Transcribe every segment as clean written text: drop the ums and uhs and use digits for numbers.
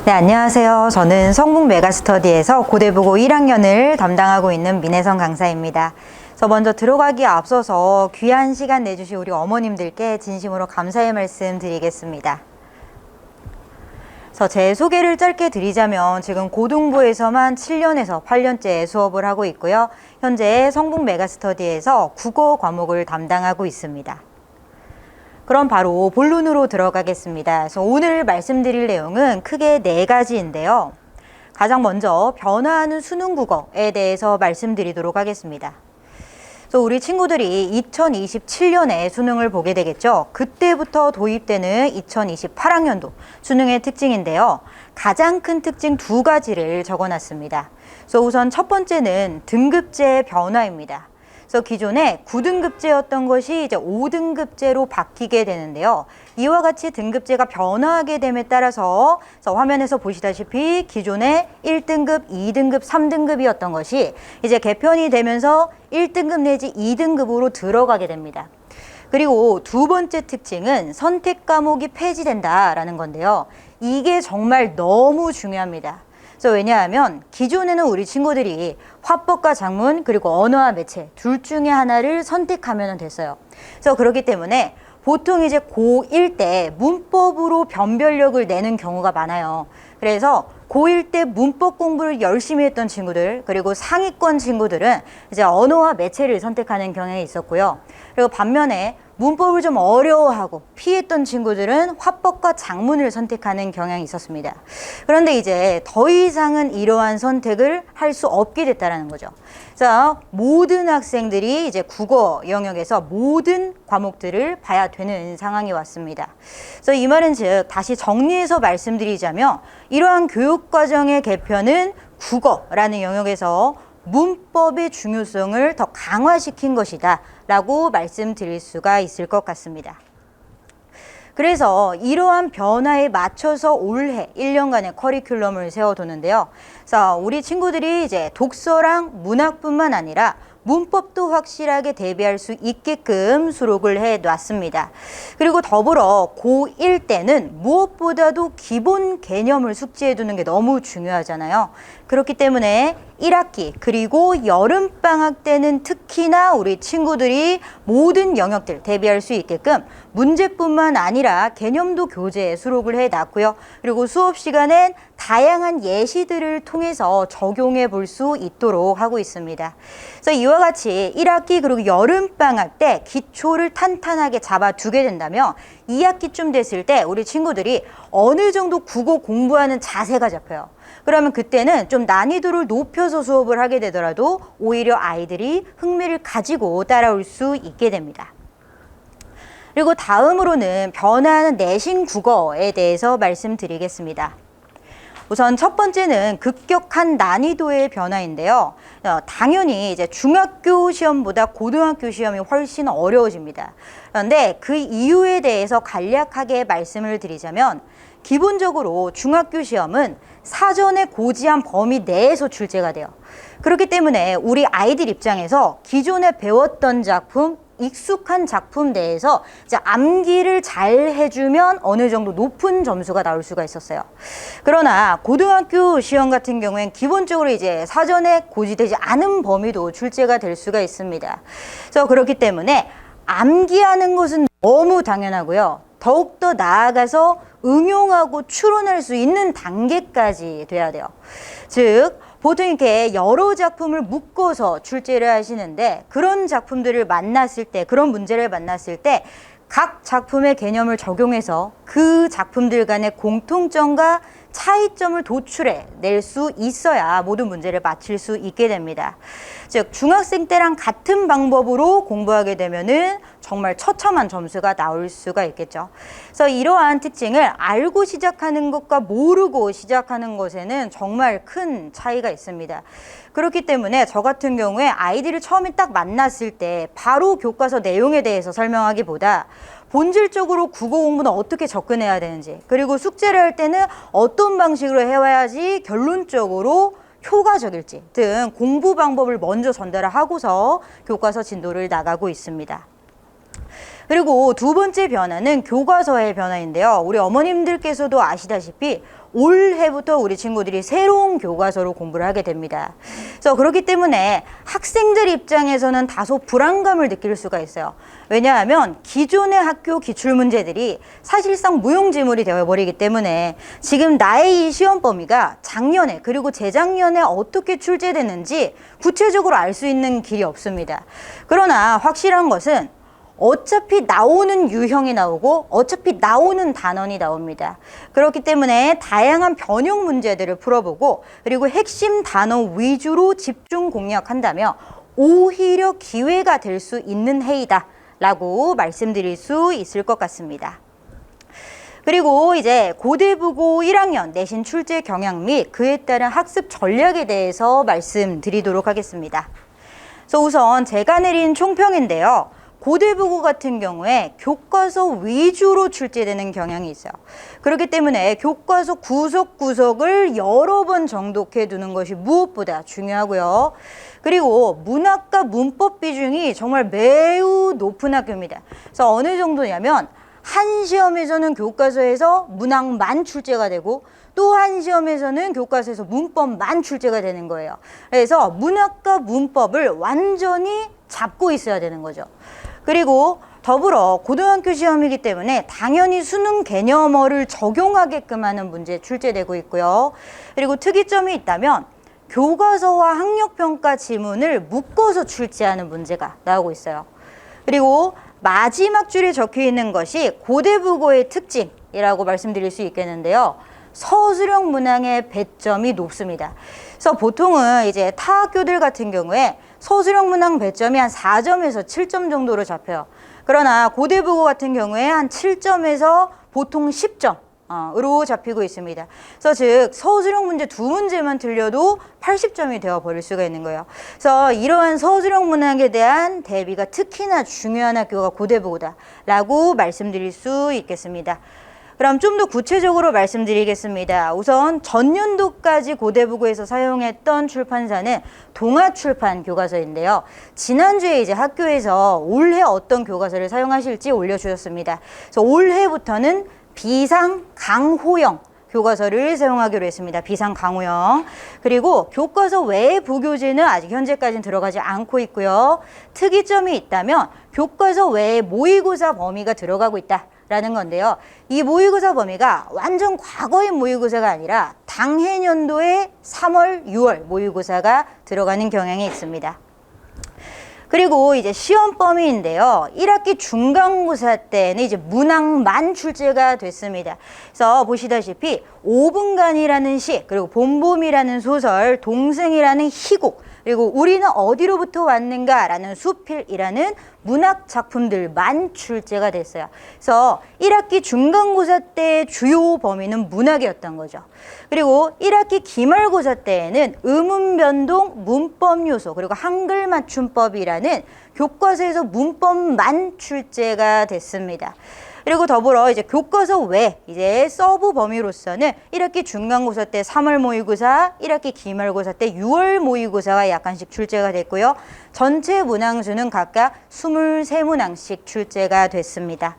네, 안녕하세요. 저는 성북 메가스터디에서 고대부고 1학년을 담당하고 있는 민혜선 강사입니다. 먼저 들어가기에 앞서서 귀한 시간 내주신 우리 어머님들께 진심으로 감사의 말씀 드리겠습니다. 제 소개를 짧게 드리자면 지금 고등부에서만 7년에서 8년째 수업을 하고 있고요. 현재 성북 메가스터디에서 국어 과목을 담당하고 있습니다. 그럼 바로 본론으로 들어가겠습니다. 그래서 오늘 말씀드릴 내용은 크게 4가지인데요. 가장 먼저 변화하는 수능 국어에 대해서 말씀드리도록 하겠습니다. 그래서 우리 친구들이 2027년에 수능을 보게 되겠죠. 그때부터 도입되는 2028학년도 수능의 특징인데요. 가장 큰 특징 2가지를 적어놨습니다. 그래서 우선 첫 번째는 등급제의 변화입니다. 그래서 기존에 9등급제였던 것이 이제 5등급제로 바뀌게 되는데요. 이와 같이 등급제가 변화하게 됨에 따라서 화면에서 보시다시피 기존에 1등급, 2등급, 3등급이었던 것이 이제 개편이 되면서 1등급 내지 2등급으로 들어가게 됩니다. 그리고 두 번째 특징은 선택 과목이 폐지된다라는 건데요. 이게 정말 너무 중요합니다. 그래서 왜냐하면 기존에는 우리 친구들이 화법과 작문 그리고 언어와 매체 둘 중에 하나를 선택하면 됐어요. 그래서 그렇기 때문에 보통 이제 고1 때 문법으로 변별력을 내는 경우가 많아요. 그래서 고1 때 문법 공부를 열심히 했던 친구들 그리고 상위권 친구들은 이제 언어와 매체를 선택하는 경향이 있었고요. 그리고 반면에 문법을 좀 어려워하고 피했던 친구들은 화법과 작문을 선택하는 경향이 있었습니다. 그런데 이제 더 이상은 이러한 선택을 할 수 없게 됐다는 거죠. 자, 모든 학생들이 이제 국어 영역에서 모든 과목들을 봐야 되는 상황이 왔습니다. 그래서 이 말은 즉 다시 정리해서 말씀드리자면 이러한 교육과정의 개편은 국어라는 영역에서 문법의 중요성을 더 강화시킨 것이다 라고 말씀드릴 수가 있을 것 같습니다. 그래서 이러한 변화에 맞춰서 올해 1년간의 커리큘럼을 세워두는데요. 우리 친구들이 이제 독서랑 문학뿐만 아니라 문법도 확실하게 대비할 수 있게끔 수록을 해놨습니다. 그리고 더불어 고1 때는 무엇보다도 기본 개념을 숙지해두는 게 너무 중요하잖아요. 그렇기 때문에 1학기 그리고 여름방학 때는 특히나 우리 친구들이 모든 영역들 대비할 수 있게끔 문제뿐만 아니라 개념도 교재에 수록을 해놨고요. 그리고 수업 시간엔 다양한 예시들을 통해서 적용해 볼 수 있도록 하고 있습니다. 그래서 이와 같이 1학기 그리고 여름방학 때 기초를 탄탄하게 잡아두게 된다면 2학기쯤 됐을 때 우리 친구들이 어느 정도 국어 공부하는 자세가 잡혀요. 그러면 그때는 좀 난이도를 높여서 수업을 하게 되더라도 오히려 아이들이 흥미를 가지고 따라올 수 있게 됩니다. 그리고 다음으로는 변화하는 내신 국어에 대해서 말씀드리겠습니다. 우선 첫 번째는 급격한 난이도의 변화인데요. 당연히 이제 중학교 시험보다 고등학교 시험이 훨씬 어려워집니다. 그런데 그 이유에 대해서 간략하게 말씀을 드리자면 기본적으로 중학교 시험은 사전에 고지한 범위 내에서 출제가 돼요. 그렇기 때문에 우리 아이들 입장에서 기존에 배웠던 작품, 익숙한 작품 내에서 이제 암기를 잘 해주면 어느 정도 높은 점수가 나올 수가 있었어요. 그러나 고등학교 시험 같은 경우엔 기본적으로 이제 사전에 고지되지 않은 범위도 출제가 될 수가 있습니다. 그래서 그렇기 때문에 암기하는 것은 너무 당연하고요. 더욱더 나아가서 응용하고 추론할 수 있는 단계까지 돼야 돼요. 즉 보통 이렇게 여러 작품을 묶어서 출제를 하시는데 그런 작품들을 만났을 때 그런 문제를 만났을 때 각 작품의 개념을 적용해서 그 작품들 간의 공통점과 차이점을 도출해 낼 수 있어야 모든 문제를 맞힐 수 있게 됩니다. 즉 중학생 때랑 같은 방법으로 공부하게 되면은 정말 처참한 점수가 나올 수가 있겠죠. 그래서 이러한 특징을 알고 시작하는 것과 모르고 시작하는 것에는 정말 큰 차이가 있습니다. 그렇기 때문에 저 같은 경우에 아이들을 처음에 딱 만났을 때 바로 교과서 내용에 대해서 설명하기보다 본질적으로 국어 공부는 어떻게 접근해야 되는지 그리고 숙제를 할 때는 어떤 방식으로 해와야지 결론적으로 효과적일지 등 공부 방법을 먼저 전달을 하고서 교과서 진도를 나가고 있습니다. 그리고 두 번째 변화는 교과서의 변화인데요. 우리 어머님들께서도 아시다시피 올해부터 우리 친구들이 새로운 교과서로 공부를 하게 됩니다. 그래서 그렇기 때문에 학생들 입장에서는 다소 불안감을 느낄 수가 있어요. 왜냐하면 기존의 학교 기출문제들이 사실상 무용지물이 되어버리기 때문에 지금 나의 이 시험 범위가 작년에 그리고 재작년에 어떻게 출제됐는지 구체적으로 알 수 있는 길이 없습니다. 그러나 확실한 것은 어차피 나오는 유형이 나오고 어차피 나오는 단원이 나옵니다. 그렇기 때문에 다양한 변형 문제들을 풀어보고 그리고 핵심 단어 위주로 집중 공략한다면 오히려 기회가 될 수 있는 해이다 라고 말씀드릴 수 있을 것 같습니다. 그리고 이제 고대부고 1학년 내신 출제 경향 및 그에 따른 학습 전략에 대해서 말씀드리도록 하겠습니다. 그래서 우선 제가 내린 총평인데요. 고대부고 같은 경우에 교과서 위주로 출제되는 경향이 있어요. 그렇기 때문에 교과서 구석구석을 여러 번 정독해 두는 것이 무엇보다 중요하고요. 그리고 문학과 문법 비중이 정말 매우 높은 학교입니다. 그래서 어느 정도냐면 한 시험에서는 교과서에서 문학만 출제가 되고 또 한 시험에서는 교과서에서 문법만 출제가 되는 거예요. 그래서 문학과 문법을 완전히 잡고 있어야 되는 거죠. 그리고 더불어 고등학교 시험이기 때문에 당연히 수능 개념어를 적용하게끔 하는 문제 출제되고 있고요. 그리고 특이점이 있다면 교과서와 학력평가 지문을 묶어서 출제하는 문제가 나오고 있어요. 그리고 마지막 줄에 적혀 있는 것이 고대부고의 특징이라고 말씀드릴 수 있겠는데요. 서술형 문항의 배점이 높습니다. 그래서 보통은 이제 타 학교들 같은 경우에 서술형 문항 배점이 한 4점에서 7점 정도로 잡혀요. 그러나 고대부고 같은 경우에 한 7점에서 보통 10점으로 잡히고 있습니다. 그래서 즉 서술형 문제 2문제만 틀려도 80점이 되어버릴 수가 있는 거예요. 그래서 이러한 서술형 문항에 대한 대비가 특히나 중요한 학교가 고대부고다라고 말씀드릴 수 있겠습니다. 그럼 좀 더 구체적으로 말씀드리겠습니다. 우선 전년도까지 고대부고에서 사용했던 출판사는 동아출판 교과서인데요. 지난주에 이제 학교에서 올해 어떤 교과서를 사용하실지 올려주셨습니다. 그래서 올해부터는 비상강호형 교과서를 사용하기로 했습니다. 비상강호형. 그리고 교과서 외의 부교재는 아직 현재까지는 들어가지 않고 있고요. 특이점이 있다면 교과서 외에 모의고사 범위가 들어가고 있다. 라는 건데요. 이 모의고사 범위가 완전 과거의 모의고사가 아니라 당해년도의 3월, 6월 모의고사가 들어가는 경향이 있습니다. 그리고 이제 시험 범위인데요. 1학기 중간고사 때는 이제 문항만 출제가 됐습니다. 그래서 보시다시피 5분간이라는 시, 그리고 봄봄이라는 소설, 동생이라는 희곡, 그리고 우리는 어디로부터 왔는가라는 수필이라는 문학 작품들만 출제가 됐어요. 그래서 1학기 중간고사 때 주요 범위는 문학이었던 거죠. 그리고 1학기 기말고사 때에는 의문 변동, 문법 요소, 그리고 한글 맞춤법이라는 교과서에서 문법만 출제가 됐습니다. 그리고 더불어 이제 교과서 외 이제 서브 범위로서는 1학기 중간고사 때 3월 모의고사, 1학기 기말고사 때 6월 모의고사가 약간씩 출제가 됐고요. 전체 문항수는 각각 23문항씩 출제가 됐습니다.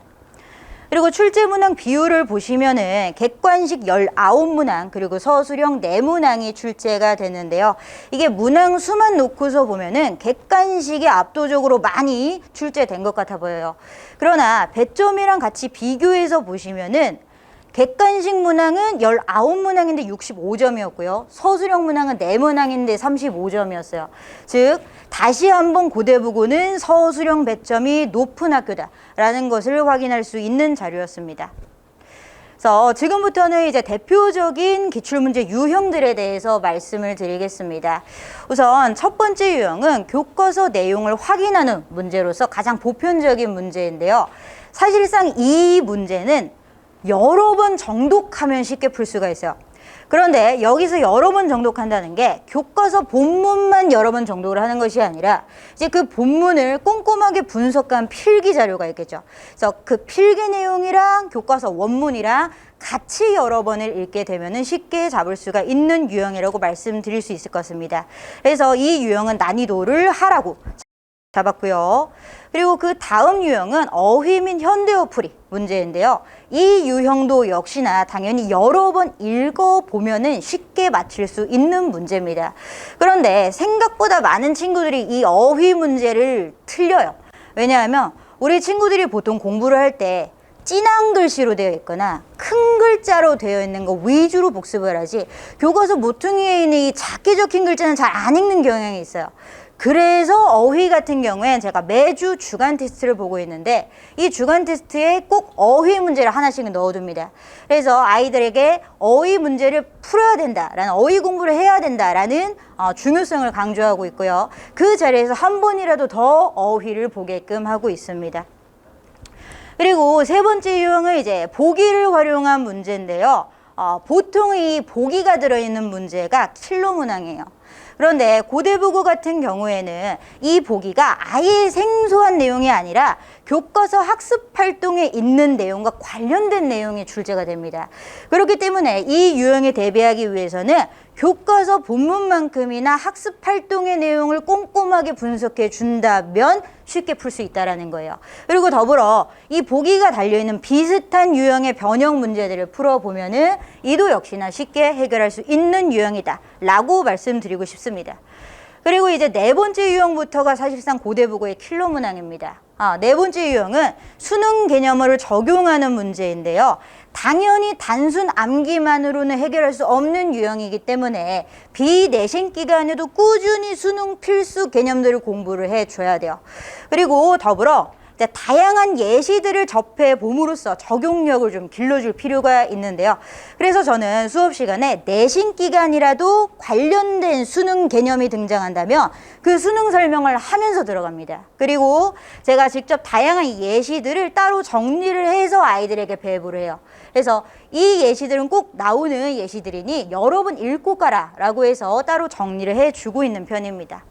그리고 출제 문항 비율을 보시면은 객관식 19문항 그리고 서술형 4문항이 출제가 되는데요. 이게 문항 수만 놓고서 보면은 객관식이 압도적으로 많이 출제된 것 같아 보여요. 그러나 배점이랑 같이 비교해서 보시면은 객관식 문항은 19문항인데 65점이었고요. 서술형 문항은 4문항인데 35점이었어요. 즉 다시 한번 고대부고는 서술형 배점이 높은 학교다라는 것을 확인할 수 있는 자료였습니다. 그래서 지금부터는 이제 대표적인 기출문제 유형들에 대해서 말씀을 드리겠습니다. 우선 첫 번째 유형은 교과서 내용을 확인하는 문제로서 가장 보편적인 문제인데요. 사실상 이 문제는 여러 번 정독하면 쉽게 풀 수가 있어요. 그런데 여기서 여러 번 정독한다는 게 교과서 본문만 여러 번 정독을 하는 것이 아니라 이제 그 본문을 꼼꼼하게 분석한 필기 자료가 있겠죠. 그래서 그 필기 내용이랑 교과서 원문이랑 같이 여러 번을 읽게 되면은 쉽게 잡을 수가 있는 유형이라고 말씀드릴 수 있을 것 같습니다. 그래서 이 유형은 난이도를 하라고 잡았고요. 그리고 그 다음 유형은 어휘 및 현대어풀이 문제인데요. 이 유형도 역시나 당연히 여러 번 읽어보면은 쉽게 맞힐 수 있는 문제입니다. 그런데 생각보다 많은 친구들이 이 어휘 문제를 틀려요. 왜냐하면 우리 친구들이 보통 공부를 할 때 진한 글씨로 되어 있거나 큰 글자로 되어 있는 거 위주로 복습을 하지 교과서 모퉁이에 있는 이 작게 적힌 글자는 잘 안 읽는 경향이 있어요. 그래서 어휘 같은 경우엔 제가 매주 주간 테스트를 보고 있는데 이 주간 테스트에 꼭 어휘 문제를 하나씩 넣어둡니다. 그래서 아이들에게 어휘 문제를 풀어야 된다라는 어휘 공부를 해야 된다라는 중요성을 강조하고 있고요. 그 자리에서 한 번이라도 더 어휘를 보게끔 하고 있습니다. 그리고 세 번째 유형은 이제 보기를 활용한 문제인데요. 보통 이 보기가 들어있는 문제가 킬러 문항이에요. 그런데 고대부고 같은 경우에는 이 보기가 아예 생소한 내용이 아니라 교과서 학습 활동에 있는 내용과 관련된 내용이 출제가 됩니다. 그렇기 때문에 이 유형에 대비하기 위해서는 교과서 본문만큼이나 학습 활동의 내용을 꼼꼼하게 분석해 준다면 쉽게 풀 수 있다는 거예요. 그리고 더불어 이 보기가 달려있는 비슷한 유형의 변형 문제들을 풀어보면은 이도 역시나 쉽게 해결할 수 있는 유형이다 라고 말씀드리고 싶습니다. 그리고 이제 네 번째 유형부터가 사실상 고대부고의 킬러 문항입니다. 네 번째 유형은 수능 개념어를 적용하는 문제인데요. 당연히 단순 암기만으로는 해결할 수 없는 유형이기 때문에 비내신 기간에도 꾸준히 수능 필수 개념들을 공부를 해줘야 돼요. 그리고 더불어 다양한 예시들을 접해 봄으로써 적용력을 좀 길러줄 필요가 있는데요. 그래서 저는 수업 시간에 내신 기간이라도 관련된 수능 개념이 등장한다면 그 수능 설명을 하면서 들어갑니다. 그리고 제가 직접 다양한 예시들을 따로 정리를 해서 아이들에게 배부를 해요. 그래서 이 예시들은 꼭 나오는 예시들이니 여러 번 읽고 가라 라고 해서 따로 정리를 해주고 있는 편입니다.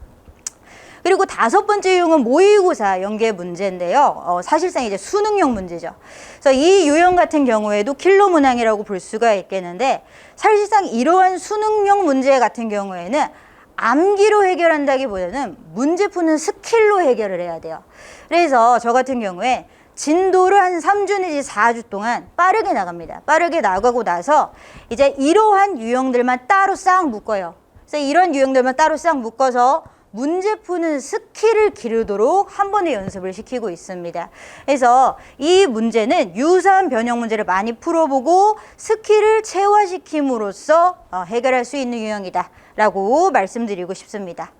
그리고 다섯 번째 유형은 모의고사 연계 문제인데요. 사실상 이제 수능형 문제죠. 그래서 이 유형 같은 경우에도 킬러 문항이라고 볼 수가 있겠는데 사실상 이러한 수능형 문제 같은 경우에는 암기로 해결한다기보다는 문제 푸는 스킬로 해결을 해야 돼요. 그래서 저 같은 경우에 진도를 한 3주 내지 4주 동안 빠르게 나갑니다. 빠르게 나가고 나서 이제 이러한 유형들만 따로 싹 묶어요. 그래서 이런 유형들만 따로 싹 묶어서 문제 푸는 스킬을 기르도록 한 번에 연습을 시키고 있습니다. 그래서 이 문제는 유사한 변형 문제를 많이 풀어보고 스킬을 체화시킴으로써 해결할 수 있는 유형이다 라고 말씀드리고 싶습니다.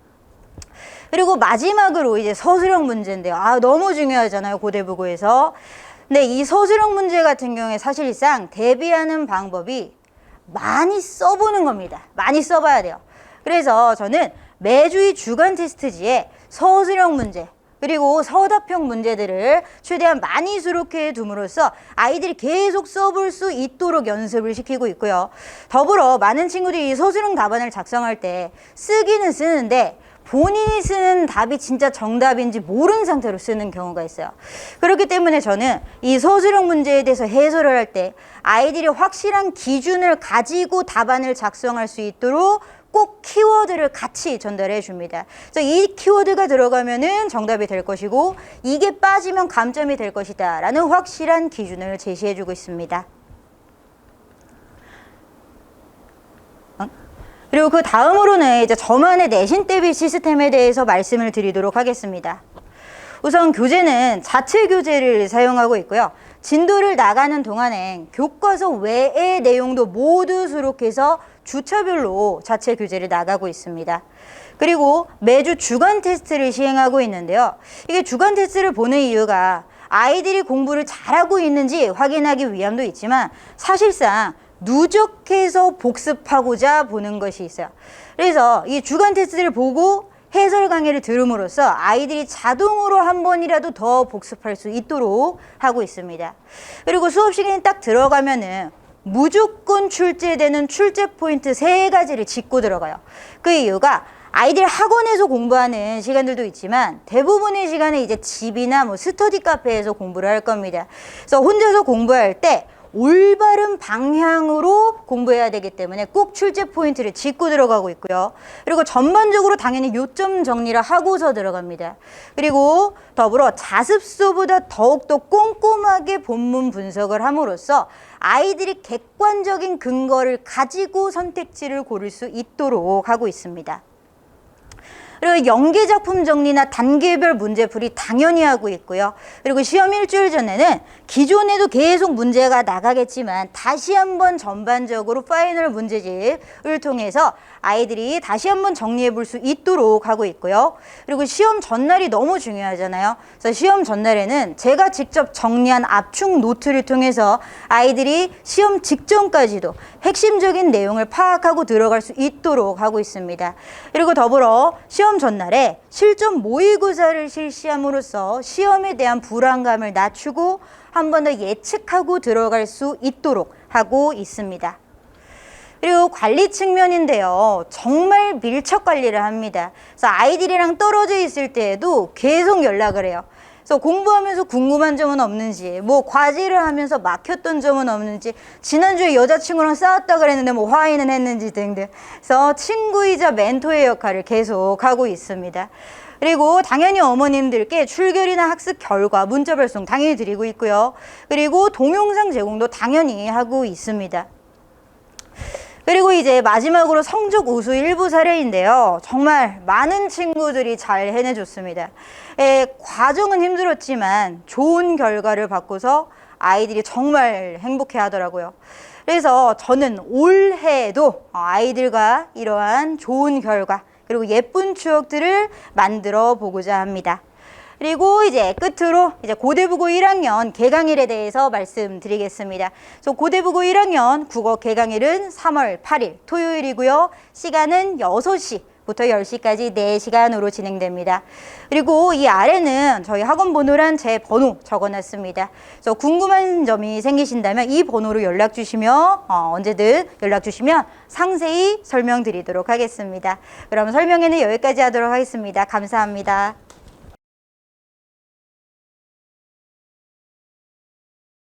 그리고 마지막으로 이제 서술형 문제인데요. 너무 중요하잖아요, 고대부고에서. 근데 이 서술형 문제 같은 경우에 사실상 대비하는 방법이 많이 써보는 겁니다. 많이 써봐야 돼요. 그래서 저는 매주 이 주간 테스트지에 서술형 문제 그리고 서답형 문제들을 최대한 많이 수록해 둠으로써 아이들이 계속 써볼 수 있도록 연습을 시키고 있고요. 더불어 많은 친구들이 이 서술형 답안을 작성할 때 쓰기는 쓰는데 본인이 쓰는 답이 진짜 정답인지 모르는 상태로 쓰는 경우가 있어요. 그렇기 때문에 저는 이 서술형 문제에 대해서 해설을 할 때 아이들이 확실한 기준을 가지고 답안을 작성할 수 있도록 꼭 키워드를 같이 전달해 줍니다. 그래서 이 키워드가 들어가면은 정답이 될 것이고 이게 빠지면 감점이 될 것이다 라는 확실한 기준을 제시해 주고 있습니다. 그리고 그 다음으로는 이제 저만의 내신 대비 시스템에 대해서 말씀을 드리도록 하겠습니다. 우선 교재는 자체 교재를 사용하고 있고요. 진도를 나가는 동안에 교과서 외의 내용도 모두 수록해서 주차별로 자체 교재를 나가고 있습니다. 그리고 매주 주간 테스트를 시행하고 있는데요. 이게 주간 테스트를 보는 이유가 아이들이 공부를 잘하고 있는지 확인하기 위함도 있지만 사실상 누적해서 복습하고자 보는 것이 있어요. 그래서 이 주간 테스트를 보고 해설 강의를 들음으로써 아이들이 자동으로 한 번이라도 더 복습할 수 있도록 하고 있습니다. 그리고 수업 시간이 딱 들어가면은 무조건 출제되는 출제 포인트 3가지를 짚고 들어가요. 그 이유가 아이들 학원에서 공부하는 시간들도 있지만 대부분의 시간에 이제 집이나 스터디 카페에서 공부를 할 겁니다. 그래서 혼자서 공부할 때 올바른 방향으로 공부해야 되기 때문에 꼭 출제 포인트를 짚고 들어가고 있고요. 그리고 전반적으로 당연히 요점 정리를 하고서 들어갑니다. 그리고 더불어 자습서보다 더욱더 꼼꼼하게 본문 분석을 함으로써 아이들이 객관적인 근거를 가지고 선택지를 고를 수 있도록 하고 있습니다. 그리고 연계작품 정리나 단계별 문제풀이 당연히 하고 있고요. 그리고 시험 일주일 전에는 기존에도 계속 문제가 나가겠지만 다시 한번 전반적으로 파이널 문제집을 통해서 아이들이 다시 한번 정리해 볼 수 있도록 하고 있고요. 그리고 시험 전날이 너무 중요하잖아요. 그래서 시험 전날에는 제가 직접 정리한 압축 노트를 통해서 아이들이 시험 직전까지도 핵심적인 내용을 파악하고 들어갈 수 있도록 하고 있습니다. 그리고 더불어 시험 전날에 실전 모의고사를 실시함으로써 시험에 대한 불안감을 낮추고 한 번 더 예측하고 들어갈 수 있도록 하고 있습니다. 그리고 관리 측면인데요. 정말 밀착 관리를 합니다. 그래서 아이들이랑 떨어져 있을 때에도 계속 연락을 해요. 그래서 공부하면서 궁금한 점은 없는지, 뭐 과제를 하면서 막혔던 점은 없는지, 지난주에 여자친구랑 싸웠다 그랬는데 뭐 화해는 했는지 등등. 그래서 친구이자 멘토의 역할을 계속 하고 있습니다. 그리고 당연히 어머님들께 출결이나 학습 결과 문자 발송 당연히 드리고 있고요. 그리고 동영상 제공도 당연히 하고 있습니다. 그리고 이제 마지막으로 성적 우수 일부 사례인데요. 정말 많은 친구들이 잘 해내줬습니다. 과정은 힘들었지만 좋은 결과를 받고서 아이들이 정말 행복해 하더라고요. 그래서 저는 올해도 아이들과 이러한 좋은 결과 그리고 예쁜 추억들을 만들어 보고자 합니다. 그리고 이제 끝으로 이제 고대부고 1학년 개강일에 대해서 말씀드리겠습니다. 그래서 고대부고 1학년 국어 개강일은 3월 8일 토요일이고요. 시간은 6시부터 10시까지 4시간으로 진행됩니다. 그리고 이 아래는 저희 학원 번호란 제 번호 적어놨습니다. 그래서 궁금한 점이 생기신다면 이 번호로 연락 주시면 언제든 연락 주시면 상세히 설명드리도록 하겠습니다. 그럼 설명회는 여기까지 하도록 하겠습니다. 감사합니다.